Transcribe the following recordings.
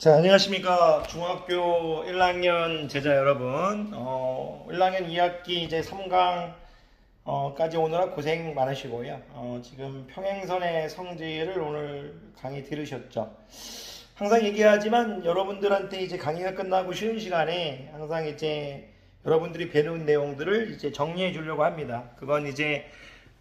자, 안녕하십니까. 중학교 1학년 제자 여러분. 1학년 2학기 이제 3강 까지 오느라 고생 많으시고요. 지금 평행선의 성질을 오늘 강의 들으셨죠. 항상 얘기하지만 여러분들한테 이제 강의가 끝나고 쉬는 시간에 항상 이제 여러분들이 배운 내용들을 이제 정리해 주려고 합니다. 그건 이제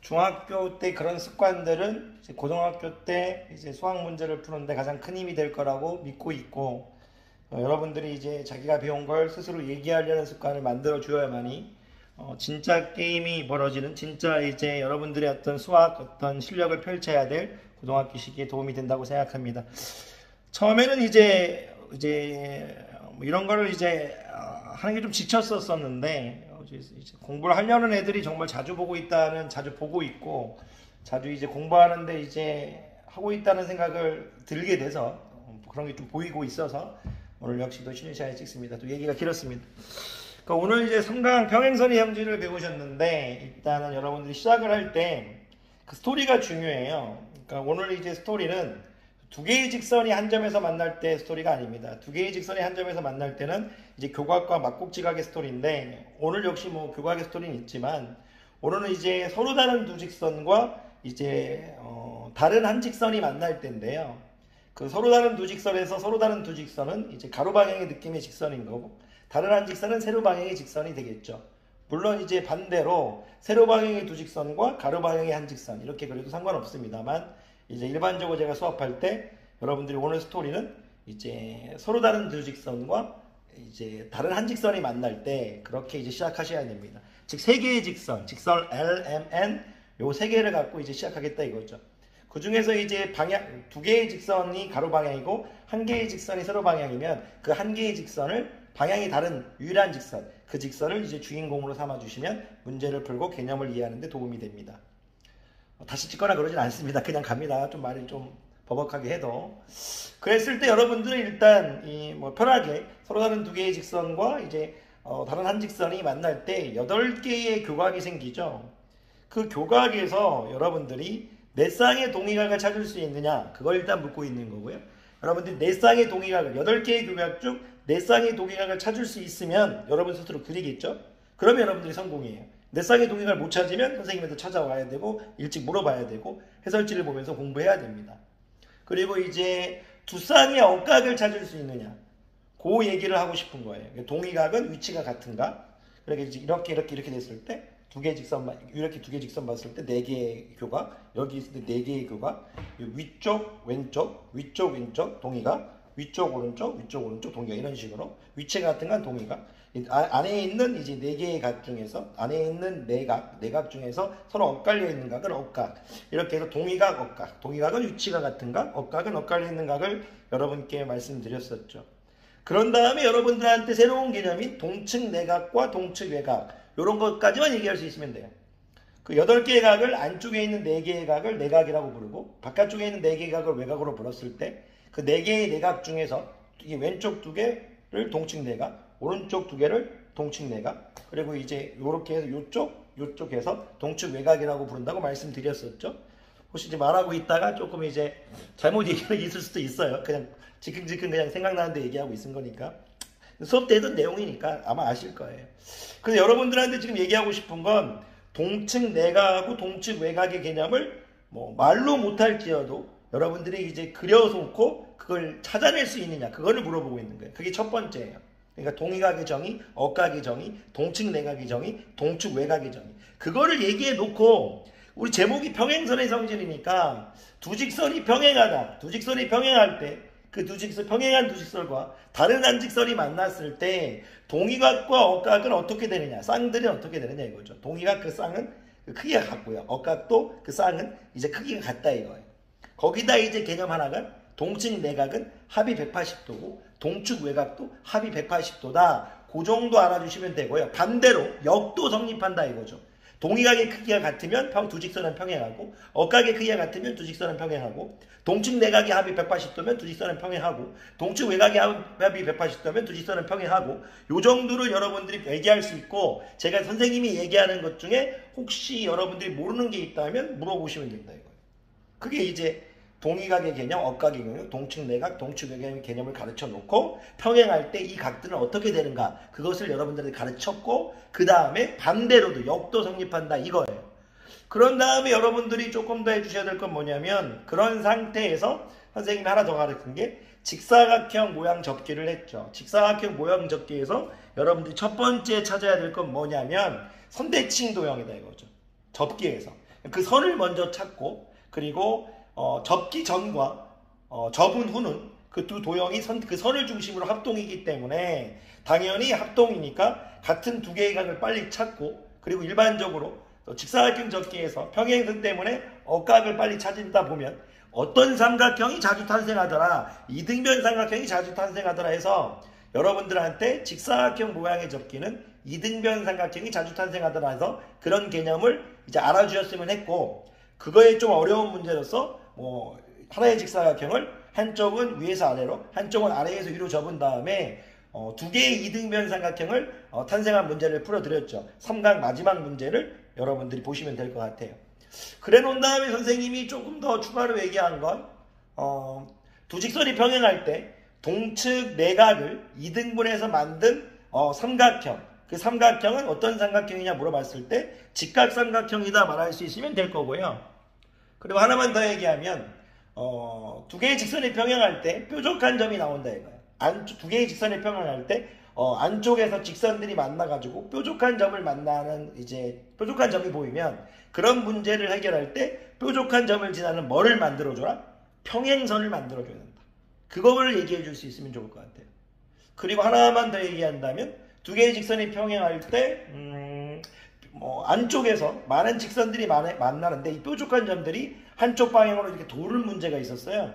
중학교 때 그런 습관들은 이제 고등학교 때 이제 수학 문제를 푸는데 가장 큰 힘이 될 거라고 믿고 있고, 여러분들이 이제 자기가 배운 걸 스스로 얘기하려는 습관을 만들어 주어야만이 진짜 게임이 벌어지는, 진짜 이제 여러분들의 어떤 수학 어떤 실력을 펼쳐야 될 고등학교 시기에 도움이 된다고 생각합니다. 처음에는 이제 뭐 이런 거를 이제 하는 게 좀 지쳤었었는데, 이제 공부를 하려는 애들이 정말 자주 보고 있고, 자주 이제 공부하는데 이제 하고 있다는 생각을 들게 돼서 그런 게 좀 보이고 있어서 오늘 역시도 쉬는 시간에 찍습니다. 또 얘기가 길었습니다. 그러니까 오늘 이제 3강 평행선의 형질을 배우셨는데, 일단은 여러분들이 시작을 할 때 그 스토리가 중요해요. 그러니까 오늘 이제 스토리는 두 개의 직선이 한 점에서 만날 때 스토리가 아닙니다. 두 개의 직선이 한 점에서 만날 때는 이제 교각과 막곡지각의 스토리인데, 오늘 역시 뭐 교각의 스토리는 있지만, 오늘은 이제 서로 다른 두 직선과 이제 다른 한 직선이 만날 때인데요. 그 서로 다른 두 직선에서 서로 다른 두 직선은 이제 가로 방향의 느낌의 직선인 거고, 다른 한 직선은 세로 방향의 직선이 되겠죠. 물론 이제 반대로 세로 방향의 두 직선과 가로 방향의 한 직선 이렇게 그래도 상관없습니다만, 이제 일반적으로 제가 수업할 때 여러분들이 오늘 스토리는 이제 서로 다른 두 직선과 이제 다른 한 직선이 만날 때 그렇게 이제 시작하셔야 됩니다. 즉 세 개의 직선 L, M, N 요 세 개를 갖고 이제 시작하겠다 이거죠. 그 중에서 이제 방향 두 개의 직선이 가로 방향이고 한 개의 직선이 세로 방향이면 그 한 개의 직선을 방향이 다른 유일한 직선, 그 직선을 이제 주인공으로 삼아 주시면 문제를 풀고 개념을 이해하는 데 도움이 됩니다. 다시 찍거나 그러진 않습니다. 그냥 갑니다. 좀 말이 좀 버벅하게 해도. 그랬을 때 여러분들은 일단 뭐 편하게 서로 다른 두 개의 직선과 이제 다른 한 직선이 만날 때 8개의 교각이 생기죠. 그 교각에서 여러분들이 몇 쌍의 동의각을 찾을 수 있느냐, 그걸 일단 묻고 있는 거고요. 여러분들이 4쌍의 동의각을, 8개의 교각 중 4쌍의 동의각을 찾을 수 있으면 여러분 스스로 그리겠죠. 그러면 여러분들이 성공이에요. 4쌍의 동의각을 못 찾으면 선생님한테 찾아와야 되고 일찍 물어봐야 되고 해설지를 보면서 공부해야 됩니다. 그리고 이제 2쌍의 억각을 찾을 수 있느냐, 그 얘기를 하고 싶은 거예요. 동의각은 위치가 같은가. 그러니까 이렇게 됐을 때 두 개 직선, 이렇게 두 개 직선 봤을 때 4개의 교각, 여기 있을 때 4개의 교각, 위쪽 왼쪽, 위쪽 왼쪽 동의각, 위쪽 오른쪽 동의각, 이런 식으로 위치가 같은 건 동의각. 안에 있는 이제 4개의 각 중에서, 안에 있는 네각 중에서 서로 엇갈려 있는 각은 억각. 이렇게 해서 동의각, 억각. 동의각은 위치가 같은 각, 억각은 엇갈려 있는 각을 여러분께 말씀드렸었죠. 그런 다음에 여러분들한테 새로운 개념인 동측 내각과 동측 외각, 이런 것까지만 얘기할 수 있으면 돼요. 그 8개의 각을, 안쪽에 있는 4개의 각을 내각이라고 부르고, 바깥쪽에 있는 4개의 각을 외각으로 불었을 때 그 4개의 내각 중에서 이게 왼쪽 2개를 동측 내각, 오른쪽 2개를 동측 내각, 그리고 이제 요렇게 해서 요쪽에서 동측 외각이라고 부른다고 말씀드렸었죠. 혹시 이제 말하고 있다가 조금 이제 잘못 얘기하는 게 있을 수도 있어요. 그냥 지금 그냥 생각나는데 얘기하고 있은 거니까. 수업 때 했던 내용이니까 아마 아실 거예요. 그래서 여러분들한테 지금 얘기하고 싶은 건, 동측 내각하고 동측 외각의 개념을 뭐 말로 못할지어도 여러분들이 이제 그려놓고 그걸 찾아낼 수 있느냐, 그거를 물어보고 있는 거예요. 그게 첫 번째예요. 그러니까 동의각의 정의, 억각의 정의, 동측 내각의 정의, 동측 외각의 정의, 그거를 얘기해 놓고, 우리 제목이 평행선의 성질이니까 두 직선이 평행하다, 두 직선이 평행할 때 그 평행한 두 직선과 다른 한 직선이 만났을 때 동의각과 억각은 어떻게 되느냐, 쌍들이 어떻게 되느냐 이거죠. 동의각 그 쌍은 그 크기가 같고요, 억각도 그 쌍은 이제 크기가 같다 이거예요. 거기다 이제 개념 하나가, 동측 내각은 합이 180도고 동측 외각도 합이 180도다. 그 정도 알아주시면 되고요. 반대로 역도 성립한다 이거죠. 동의각의 크기가 같으면 두 직선은 평행하고, 억각의 크기가 같으면 두 직선은 평행하고, 동측 내각의 합이 180도면 두 직선은 평행하고, 동측 외각의 합이 180도면 두 직선은 평행하고, 요 정도를 여러분들이 얘기할 수 있고, 제가 선생님이 얘기하는 것 중에 혹시 여러분들이 모르는 게 있다면 물어보시면 된다 이거예요. 그게 이제 동의각의 개념, 억각의 개념, 동축 내각, 동축의 개념을 가르쳐 놓고 평행할 때 이 각들은 어떻게 되는가 그것을 여러분들한테 가르쳤고 그 다음에 반대로도 역도 성립한다 이거예요. 그런 다음에 여러분들이 조금 더 해주셔야 될 건 뭐냐면 그런 상태에서 선생님이 하나 더 가르친 게 직사각형 모양 접기를 했죠. 직사각형 모양 접기에서 여러분들이 첫 번째 찾아야 될 건 뭐냐면 선대칭 도형이다 이거죠. 접기에서 그 선을 먼저 찾고 그리고 접기 전과 접은 후는 그 두 도형이 그 선을 중심으로 합동이기 때문에 당연히 합동이니까 같은 두 개의 각을 빨리 찾고 그리고 일반적으로 직사각형 접기에서 평행선 때문에 억각을 빨리 찾다 보면 어떤 삼각형이 자주 탄생하더라 이등변 삼각형이 자주 탄생하더라 해서 여러분들한테 직사각형 모양의 접기는 이등변 삼각형이 자주 탄생하더라 해서 그런 개념을 이제 알아주셨으면 했고 그거에 좀 어려운 문제로서 하나의 직사각형을 한쪽은 위에서 아래로 한쪽은 아래에서 위로 접은 다음에 두 개의 이등변 삼각형을 탄생한 문제를 풀어드렸죠. 3강 마지막 문제를 여러분들이 보시면 될 것 같아요. 그래 놓은 다음에 선생님이 조금 더 추가로 얘기한 건 두 직선이 평행할 때 동측 내각을 2등분해서 만든 삼각형 그 삼각형은 어떤 삼각형이냐 물어봤을 때 직각삼각형이다 말할 수 있으면 될 거고요. 그리고 하나만 더 얘기하면 두 개의 직선이 평행할 때 뾰족한 점이 나온다 이거예요. 두 개의 직선이 평행할 때 안쪽에서 직선들이 만나가지고 뾰족한 점을 만나는 이제 뾰족한 점이 보이면 그런 문제를 해결할 때 뾰족한 점을 지나는 뭐를 만들어줘라? 평행선을 만들어줘야 된다. 그거를 얘기해 줄 수 있으면 좋을 것 같아요. 그리고 하나만 더 얘기한다면 두 개의 직선이 평행할 때 안쪽에서 많은 직선들이 만나는데 이 뾰족한 점들이 한쪽 방향으로 이렇게 도는 문제가 있었어요.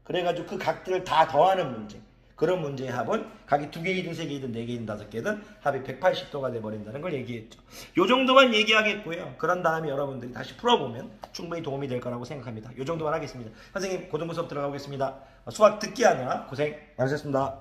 그래가지고 그 각들을 다 더하는 문제. 그런 문제의 합은 각이 2개이든 3개이든 4개이든 5개든 합이 180도가 돼버린다는 걸 얘기했죠. 요 정도만 얘기하겠고요. 그런 다음에 여러분들이 다시 풀어보면 충분히 도움이 될 거라고 생각합니다. 요 정도만 하겠습니다. 선생님 고등부 수업 들어가보겠습니다. 수학 듣기 하느라 고생 많으셨습니다.